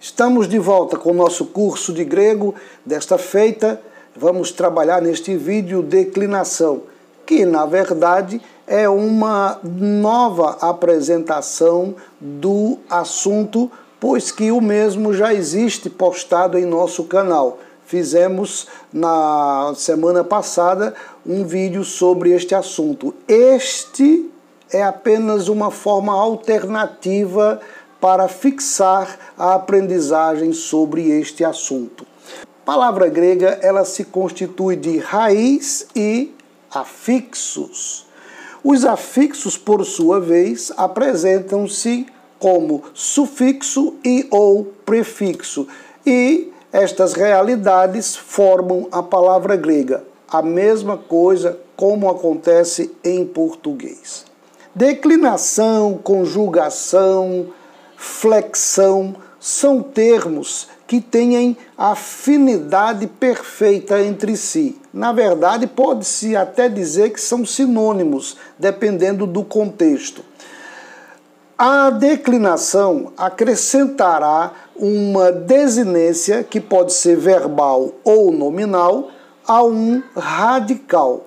Estamos de volta com o nosso curso de grego. Desta feita, vamos trabalhar neste vídeo declinação, que na verdade é uma nova apresentação do assunto, pois que o mesmo já existe postado em nosso canal. Fizemos na semana passada um vídeo sobre este assunto. Este é apenas uma forma alternativa para fixar a aprendizagem sobre este assunto. A palavra grega, ela se constitui de raiz e afixos. Os afixos, por sua vez, apresentam-se como sufixo e ou prefixo, e estas realidades formam a palavra grega, a mesma coisa como acontece em português. Declinação, conjugação, flexão são termos que têm afinidade perfeita entre si. Na verdade, pode-se até dizer que são sinônimos, dependendo do contexto. A declinação acrescentará uma desinência, que pode ser verbal ou nominal, a um radical.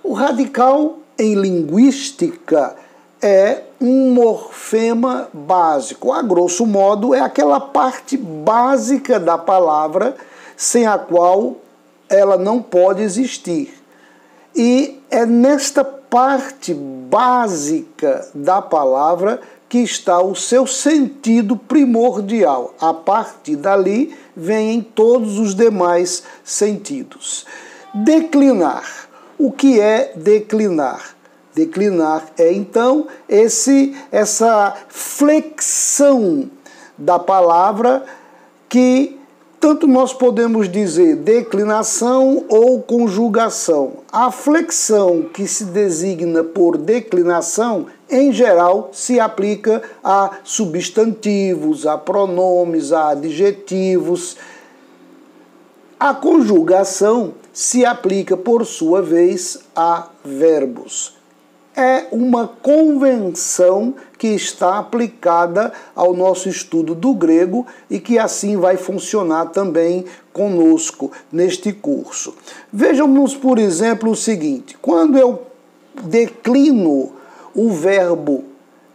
O radical, em linguística, é um morfema básico. A grosso modo, é aquela parte básica da palavra sem a qual ela não pode existir. E é nesta parte básica da palavra que está o seu sentido primordial. A partir dali vêm todos os demais sentidos. Declinar. O que é declinar? Declinar é, então, essa flexão da palavra que tanto nós podemos dizer declinação ou conjugação. A flexão que se designa por declinação, em geral, se aplica a substantivos, a pronomes, a adjetivos. A conjugação se aplica, por sua vez, a verbos. É uma convenção que está aplicada ao nosso estudo do grego e que assim vai funcionar também conosco neste curso. Vejamos, por exemplo, o seguinte: quando eu declino o verbo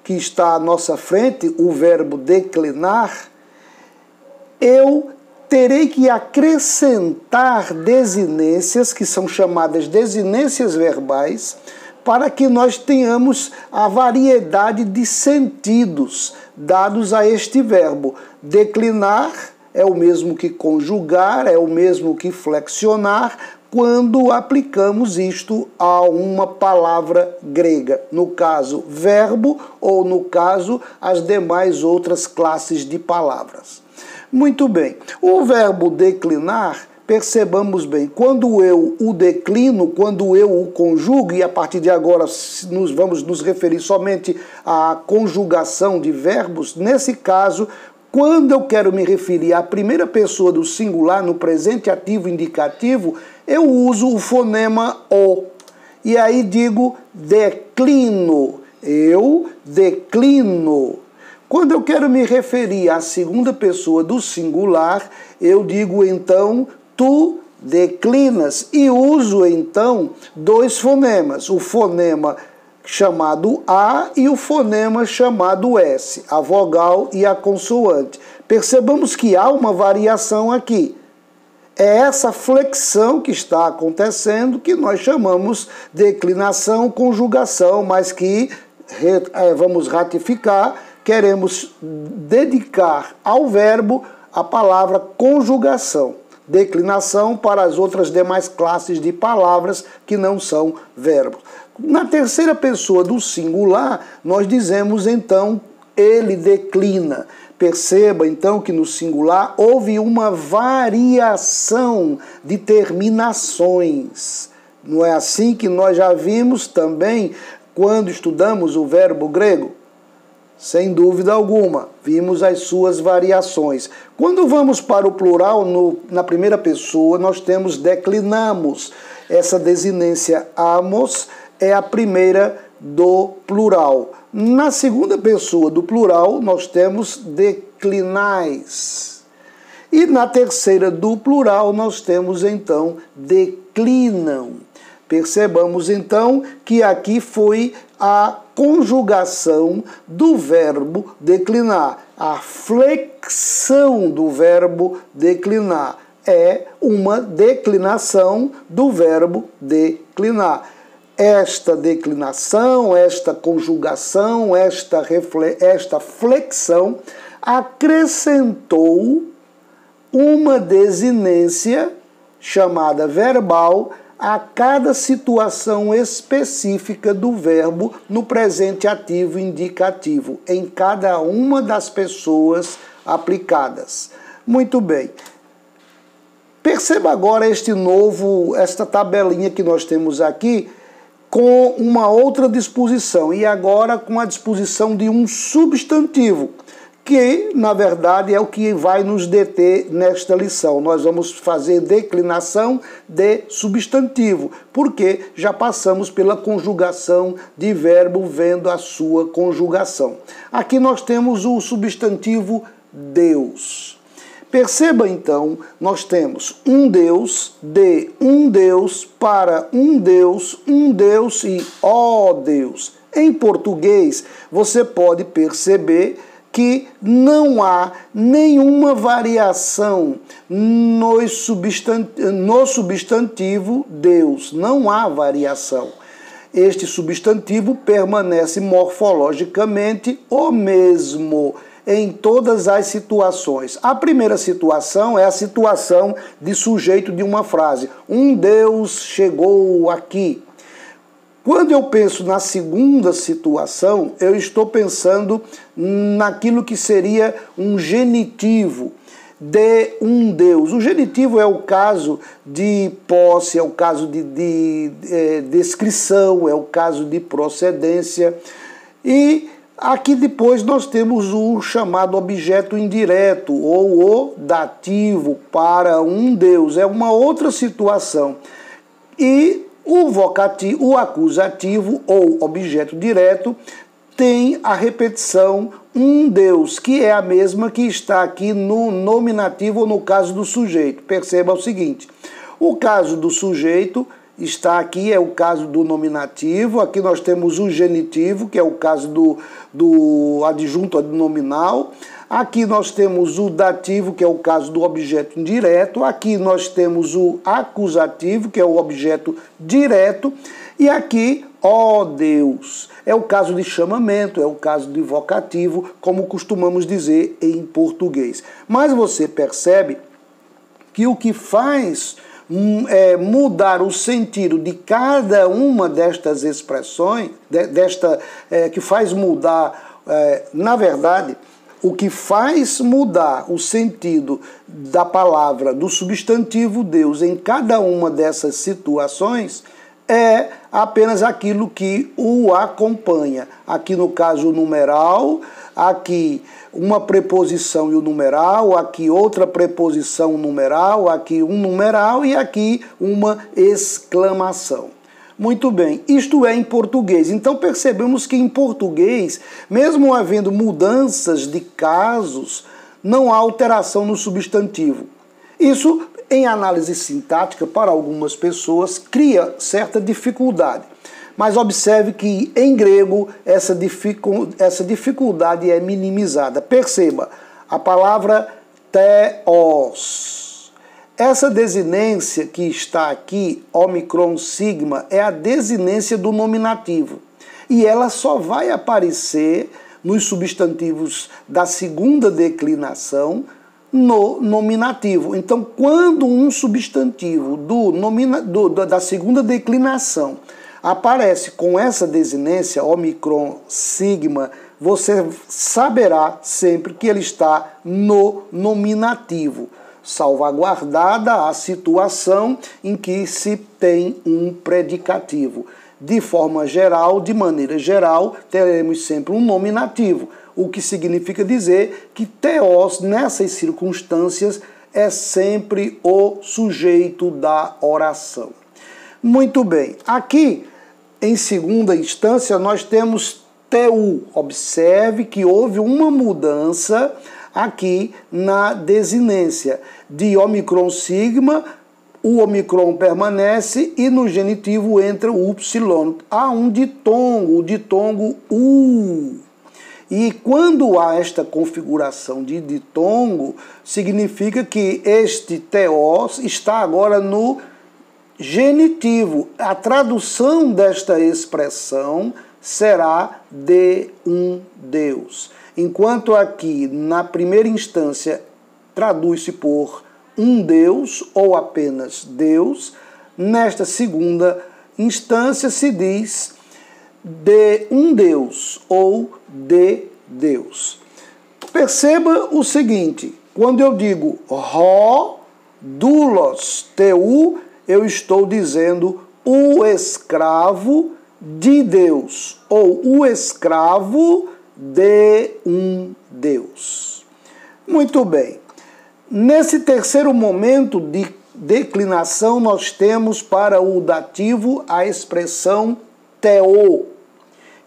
que está à nossa frente, o verbo declinar, eu terei que acrescentar desinências, que são chamadas desinências verbais, para que nós tenhamos a variedade de sentidos dados a este verbo. Declinar é o mesmo que conjugar, é o mesmo que flexionar, quando aplicamos isto a uma palavra grega. No caso, verbo, ou no caso, as demais outras classes de palavras. Muito bem. O verbo declinar, percebamos bem, quando eu o declino, quando eu o conjugo, e a partir de agora vamos nos referir somente à conjugação de verbos, nesse caso, quando eu quero me referir à primeira pessoa do singular, no presente ativo indicativo, eu uso o fonema O. E aí digo declino. Eu declino. Quando eu quero me referir à segunda pessoa do singular, eu digo então tu declinas, e uso então dois fonemas, o fonema chamado A e o fonema chamado S, a vogal e a consoante. Percebamos que há uma variação aqui. É essa flexão que está acontecendo que nós chamamos de declinação, conjugação, mas que vamos ratificar, queremos dedicar ao verbo a palavra conjugação. Declinação para as outras demais classes de palavras que não são verbos. Na terceira pessoa do singular, nós dizemos então ele declina. Perceba então que no singular houve uma variação de terminações. Não é assim que nós já vimos também quando estudamos o verbo grego? Sem dúvida alguma, vimos as suas variações. Quando vamos para o plural, na primeira pessoa, nós temos declinamos. Essa desinência amos é a primeira do plural. Na segunda pessoa do plural, nós temos declinais. E na terceira do plural nós temos então declinam. Percebamos então que aqui foi a conjugação do verbo declinar. A flexão do verbo declinar é uma declinação do verbo declinar. Esta declinação, esta conjugação, esta flexão acrescentou uma desinência chamada verbal a cada situação específica do verbo no presente ativo indicativo, em cada uma das pessoas aplicadas. Muito bem. Perceba agora esta tabelinha que nós temos aqui com uma outra disposição, e agora com a disposição de um substantivo, que, na verdade, é o que vai nos deter nesta lição. Nós vamos fazer declinação de substantivo, porque já passamos pela conjugação de verbo vendo a sua conjugação. Aqui nós temos o substantivo Deus. Perceba, então, nós temos um Deus, de um Deus, para um Deus e ó Deus. Em português, você pode perceber que não há nenhuma variação no substantivo Deus. Não há variação. Este substantivo permanece morfologicamente o mesmo em todas as situações. A primeira situação é a situação de sujeito de uma frase. Um Deus chegou aqui. Quando eu penso na segunda situação, eu estou pensando naquilo que seria um genitivo de um Deus. O genitivo é o caso de posse, é o caso de descrição, é o caso de procedência. E aqui depois nós temos o chamado objeto indireto ou o dativo para um Deus. É uma outra situação. E o acusativo ou objeto direto tem a repetição um Deus, que é a mesma que está aqui no nominativo ou no caso do sujeito. Perceba o seguinte, o caso do sujeito está aqui, é o caso do nominativo, aqui nós temos o genitivo, que é o caso do adjunto nominal, aqui nós temos o dativo, que é o caso do objeto indireto, aqui nós temos o acusativo, que é o objeto direto, e aqui, ó Deus, é o caso de chamamento, é o caso de vocativo, como costumamos dizer em português. Mas você percebe que o que faz mudar o sentido de cada uma destas expressões, que faz mudar, na verdade, o que faz mudar o sentido da palavra, do substantivo Deus em cada uma dessas situações é apenas aquilo que o acompanha. Aqui no caso o numeral, aqui uma preposição e o numeral, aqui outra preposição numeral, aqui um numeral e aqui uma exclamação. Muito bem, isto é em português. Então percebemos que em português, mesmo havendo mudanças de casos, não há alteração no substantivo. Isso, em análise sintática, para algumas pessoas, cria certa dificuldade. Mas observe que em grego essa dificuldade é minimizada. Perceba, a palavra theos. Essa desinência que está aqui, omicron sigma, é a desinência do nominativo. E ela só vai aparecer nos substantivos da segunda declinação no nominativo. Então, quando um substantivo da segunda declinação aparece com essa desinência, omicron sigma, você saberá sempre que ele está no nominativo, salvaguardada a situação em que se tem um predicativo. De forma geral, de maneira geral, teremos sempre um nominativo, o que significa dizer que theos, nessas circunstâncias, é sempre o sujeito da oração. Muito bem, aqui, em segunda instância, nós temos teu. Observe que houve uma mudança aqui na desinência. De Ômicron sigma, o Ômicron permanece e no genitivo entra o Y. Há um ditongo, o ditongo U. E quando há esta configuração de ditongo, significa que este teós está agora no genitivo. A tradução desta expressão será de um Deus. Enquanto aqui, na primeira instância, traduz-se por um Deus ou apenas Deus, nesta segunda instância se diz de um Deus ou de Deus. Perceba o seguinte, quando eu digo Rho, doulos, teu, eu estou dizendo o escravo de Deus, ou o escravo de um Deus. Muito bem. Nesse terceiro momento de declinação, nós temos para o dativo a expressão teo.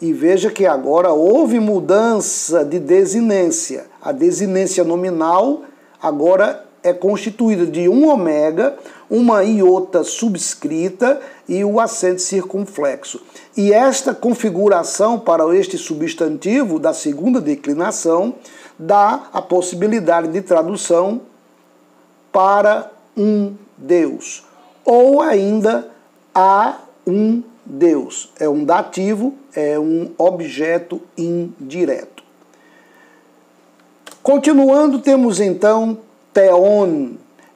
E veja que agora houve mudança de desinência. A desinência nominal agora é constituída de um ômega, uma iota subscrita e o acento circunflexo. E esta configuração para este substantivo da segunda declinação dá a possibilidade de tradução para um Deus, ou ainda a um Deus. É um dativo, é um objeto indireto. Continuando, temos então theon.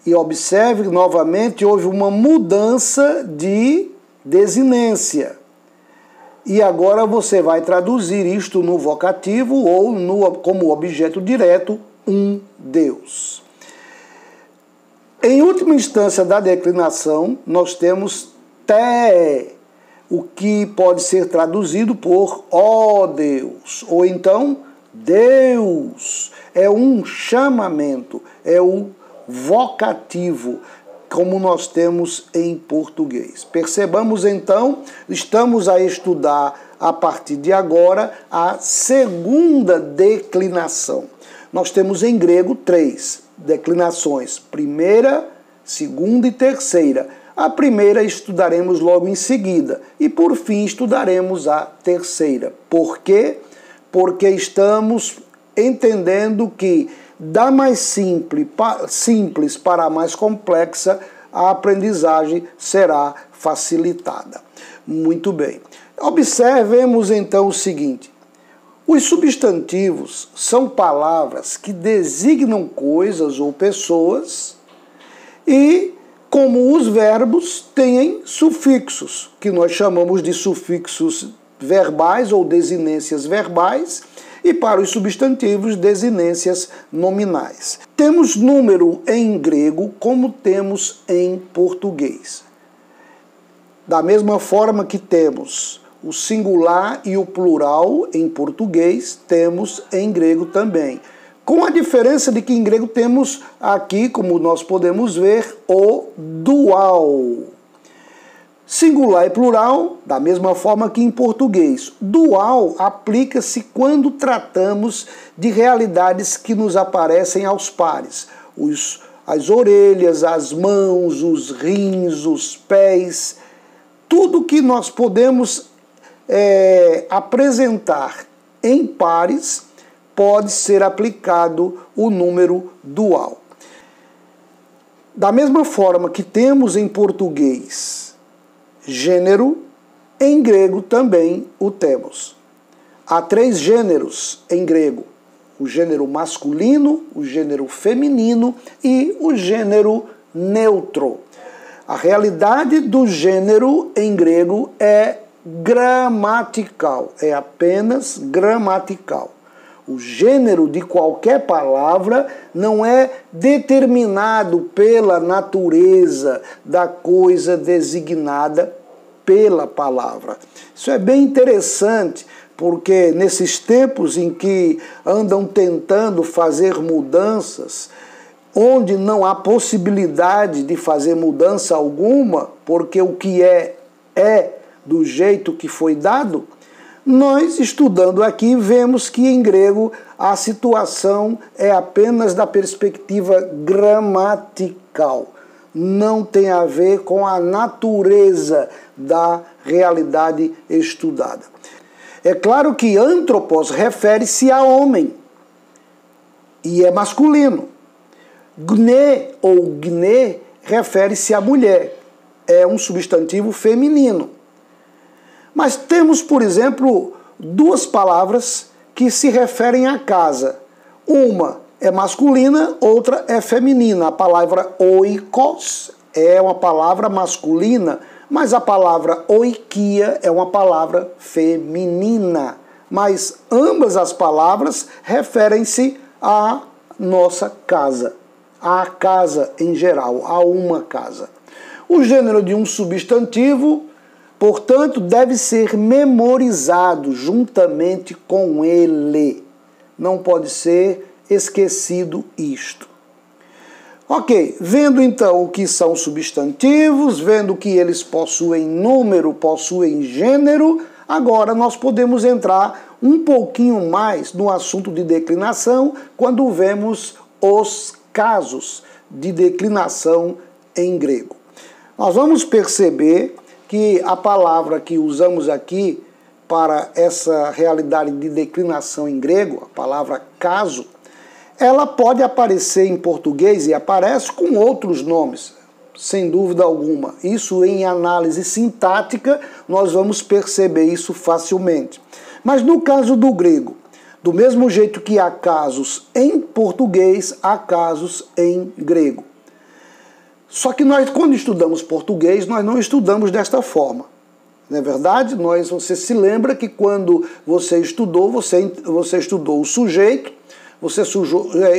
E observe que novamente houve uma mudança de desinência. E agora você vai traduzir isto no vocativo ou como objeto direto, um Deus. Em última instância da declinação, nós temos te, o que pode ser traduzido por ó Deus, ou então Deus. É um chamamento, é o vocativo, como nós temos em português. Percebamos então, estamos a estudar a partir de agora a segunda declinação. Nós temos em grego 3 declinações, primeira, segunda e terceira. A primeira estudaremos logo em seguida e por fim estudaremos a terceira. Por quê? Porque estamos entendendo que da mais simples para a mais complexa, a aprendizagem será facilitada. Muito bem. Observemos então o seguinte. Os substantivos são palavras que designam coisas ou pessoas e, como os verbos, têm sufixos, que nós chamamos de sufixos verbais ou desinências verbais, e para os substantivos, desinências nominais. Temos número em grego como temos em português. Da mesma forma que temos o singular e o plural em português, temos em grego também. Com a diferença de que em grego temos aqui, como nós podemos ver, o dual. Singular e plural, da mesma forma que em português. Dual aplica-se quando tratamos de realidades que nos aparecem aos pares. As orelhas, as mãos, os rins, os pés, tudo que nós podemos apresentar em pares pode ser aplicado o número dual. Da mesma forma que temos em português gênero, em grego também o temos. Há 3 gêneros em grego: o gênero masculino, o gênero feminino e o gênero neutro. A realidade do gênero em grego é gramatical, é apenas gramatical. O gênero de qualquer palavra não é determinado pela natureza da coisa designada pela palavra. Isso é bem interessante, porque nesses tempos em que andam tentando fazer mudanças, onde não há possibilidade de fazer mudança alguma, porque o que é do jeito que foi dado, Nós, estudando aqui, vemos que em grego a situação é apenas da perspectiva gramatical. Não tem a ver com a natureza da realidade estudada. É claro que antropos refere-se a homem e é masculino. Gne ou gne refere-se à mulher, é um substantivo feminino. Mas temos, por exemplo, duas palavras que se referem à casa. Uma é masculina, outra é feminina. A palavra oikos é uma palavra masculina, mas a palavra oikia é uma palavra feminina. Mas ambas as palavras referem-se à nossa casa, à casa em geral, a uma casa. O gênero de um substantivo, portanto, deve ser memorizado juntamente com ele. Não pode ser esquecido isto. Ok, vendo então o que são substantivos, vendo que eles possuem número, possuem gênero, agora nós podemos entrar um pouquinho mais no assunto de declinação quando vemos os casos de declinação em grego. Nós vamos perceber que a palavra que usamos aqui para essa realidade de declinação em grego, a palavra caso, ela pode aparecer em português e aparece com outros nomes, sem dúvida alguma. Isso em análise sintática nós vamos perceber isso facilmente. Mas no caso do grego, do mesmo jeito que há casos em português, há casos em grego. Só que nós, quando estudamos português, nós não estudamos desta forma. Não é verdade? Você se lembra que quando você estudou, você estudou o sujeito, você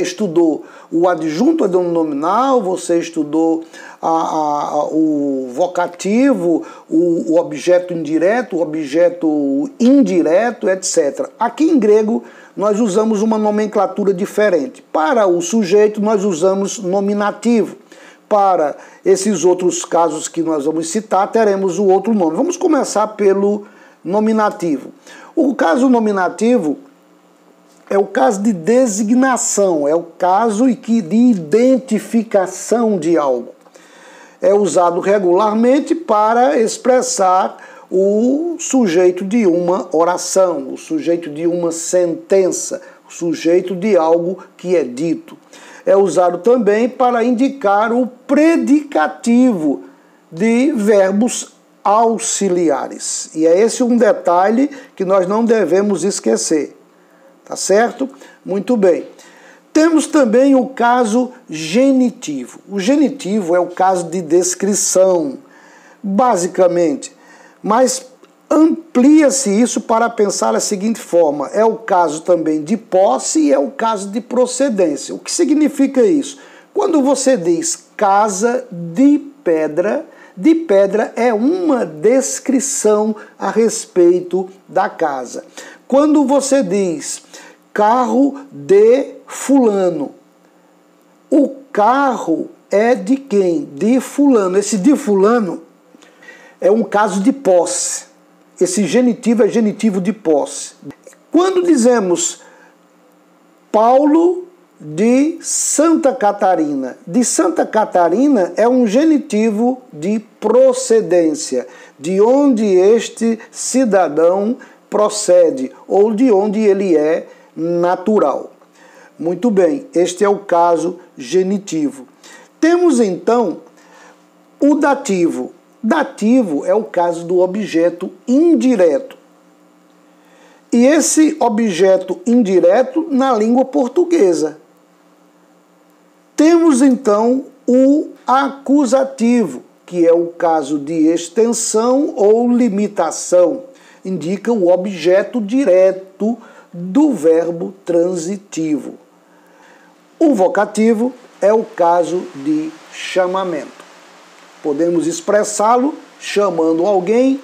estudou o adjunto nominal, você estudou o vocativo, o objeto indireto, o objeto indireto, etc. Aqui em grego, nós usamos uma nomenclatura diferente. Para o sujeito, nós usamos nominativo. Para esses outros casos que nós vamos citar, teremos o outro nome. Vamos começar pelo nominativo. O caso nominativo é o caso de designação, é o caso de identificação de algo. É usado regularmente para expressar o sujeito de uma oração, o sujeito de uma sentença, o sujeito de algo que é dito. É usado também para indicar o predicativo de verbos auxiliares. E é esse um detalhe que nós não devemos esquecer. Tá certo? Muito bem. Temos também o caso genitivo. O genitivo é o caso de descrição, basicamente. Mas amplia-se isso para pensar da seguinte forma: é o caso também de posse e é o caso de procedência. O que significa isso? Quando você diz casa de pedra é uma descrição a respeito da casa. Quando você diz carro de fulano, o carro é de quem? De fulano. Esse de fulano é um caso de posse. Esse genitivo é genitivo de posse. Quando dizemos Paulo de Santa Catarina é um genitivo de procedência, de onde este cidadão procede ou de onde ele é natural. Muito bem, este é o caso genitivo. Temos então o dativo. Dativo é o caso do objeto indireto. E esse objeto indireto na língua portuguesa. Temos então o acusativo, que é o caso de extensão ou limitação. Indica o objeto direto do verbo transitivo. O vocativo é o caso de chamamento. Podemos expressá-lo chamando alguém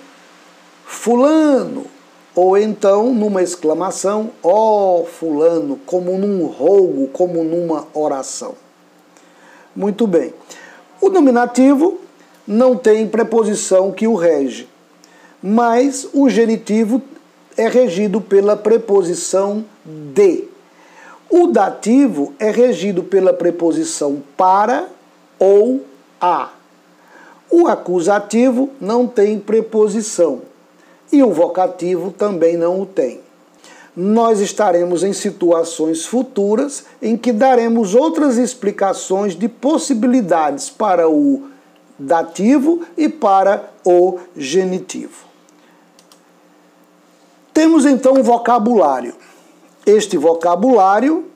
fulano, ou então numa exclamação, ó fulano, como num rogo, como numa oração. Muito bem. O nominativo não tem preposição que o rege, mas o genitivo é regido pela preposição de. O dativo é regido pela preposição para ou a. O acusativo não tem preposição e o vocativo também não o tem. Nós estaremos em situações futuras em que daremos outras explicações de possibilidades para o dativo e para o genitivo. Temos então um vocabulário. Este vocabulário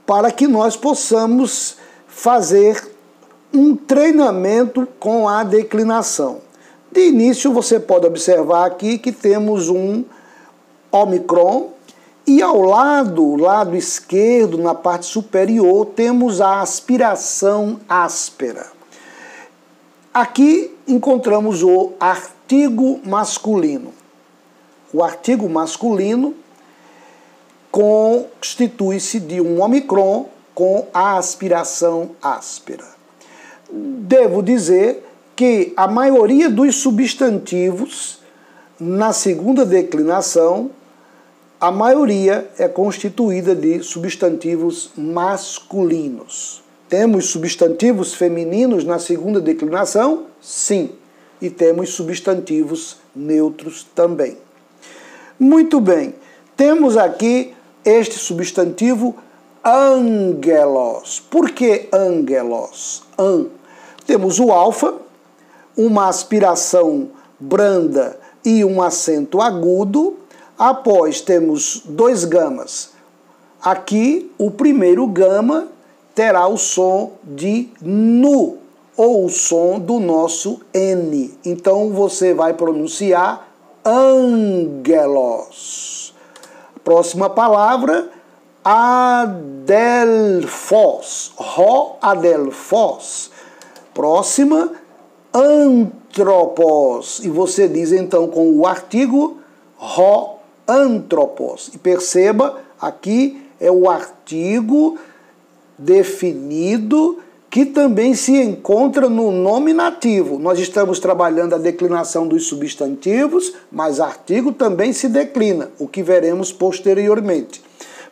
para que nós possamos fazer um treinamento com a declinação. De início, você pode observar aqui que temos um ômicron e ao lado esquerdo, na parte superior, temos a aspiração áspera. Aqui encontramos o artigo masculino. O artigo masculino constitui-se de um ômicron com a aspiração áspera. Devo dizer que a maioria dos substantivos, na segunda declinação, a maioria é constituída de substantivos masculinos. Temos substantivos femininos na segunda declinação? Sim. E temos substantivos neutros também. Muito bem. Temos aqui este substantivo angelos. Por que angelos? Temos o alfa, uma aspiração branda e um acento agudo. Após temos dois gamas. Aqui, o primeiro gama terá o som de nu, ou o som do nosso N. Então, você vai pronunciar angelos. Próxima palavra, adelphos. Adelphos. Próxima, antropos. E você diz, então, com o artigo antropos. E perceba, aqui é o artigo definido que também se encontra no nominativo. Nós estamos trabalhando a declinação dos substantivos, mas artigo também se declina, o que veremos posteriormente.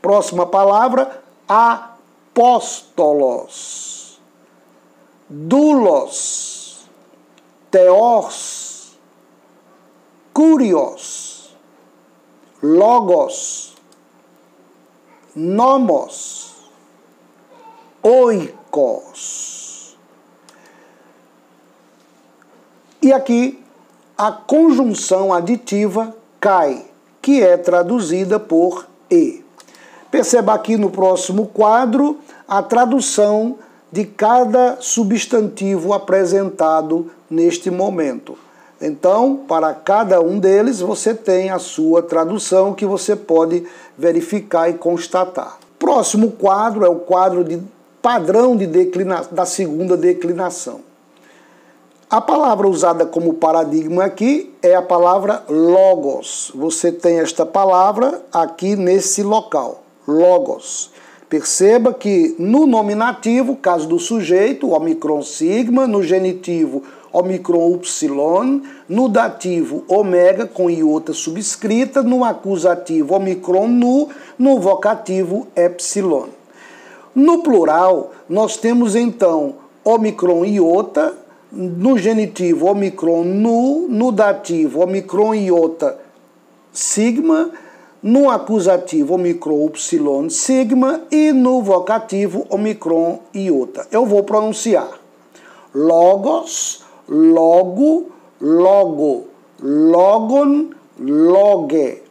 Próxima palavra, apóstolos, doulos, theos, kurios, logos, nomos, oikos. E aqui a conjunção aditiva cai, que é traduzida por e. Perceba aqui no próximo quadro a tradução de cada substantivo apresentado neste momento. Então, para cada um deles, você tem a sua tradução que você pode verificar e constatar. Próximo quadro é o quadro de padrão de da segunda declinação. A palavra usada como paradigma aqui é a palavra logos. Você tem esta palavra aqui nesse local, logos. Perceba que no nominativo, caso do sujeito, ômicron sigma, no genitivo, ômicron upsilon, no dativo, ômega com iota subscrita, no acusativo, ômicron nu, no vocativo, epsilon. No plural, nós temos então ômicron iota, no genitivo, ômicron nu, no dativo, ômicron iota sigma, no acusativo, ômicron upsilon sigma e no vocativo, ômicron iota. Eu vou pronunciar logos, logo, logo, logon, loge.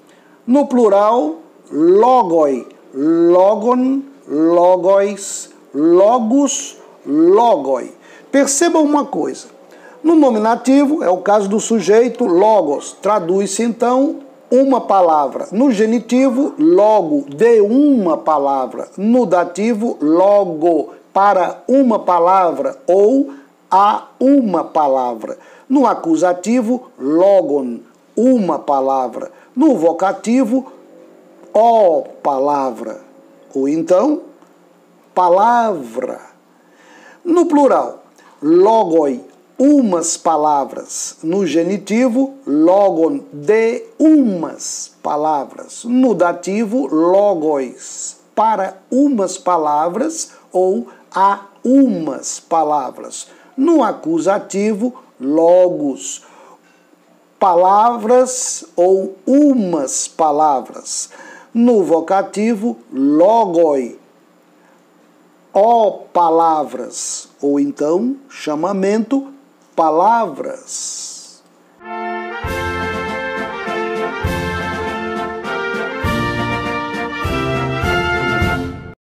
No plural, logoi, logon, logois, logos, logoi. Perceba uma coisa. No nominativo, é o caso do sujeito, logos. Traduz-se, então, uma palavra. No genitivo, logo, de uma palavra. No dativo, logo, para uma palavra ou a uma palavra. No acusativo, logon, uma palavra. No vocativo, ó palavra. Ou então, palavra. No plural, logoi, umas palavras. No genitivo, logon, de umas palavras. No dativo, logos, para umas palavras ou a umas palavras. No acusativo, logos, palavras ou umas palavras. No vocativo, logoi, ó palavras, ou então chamamento, palavras.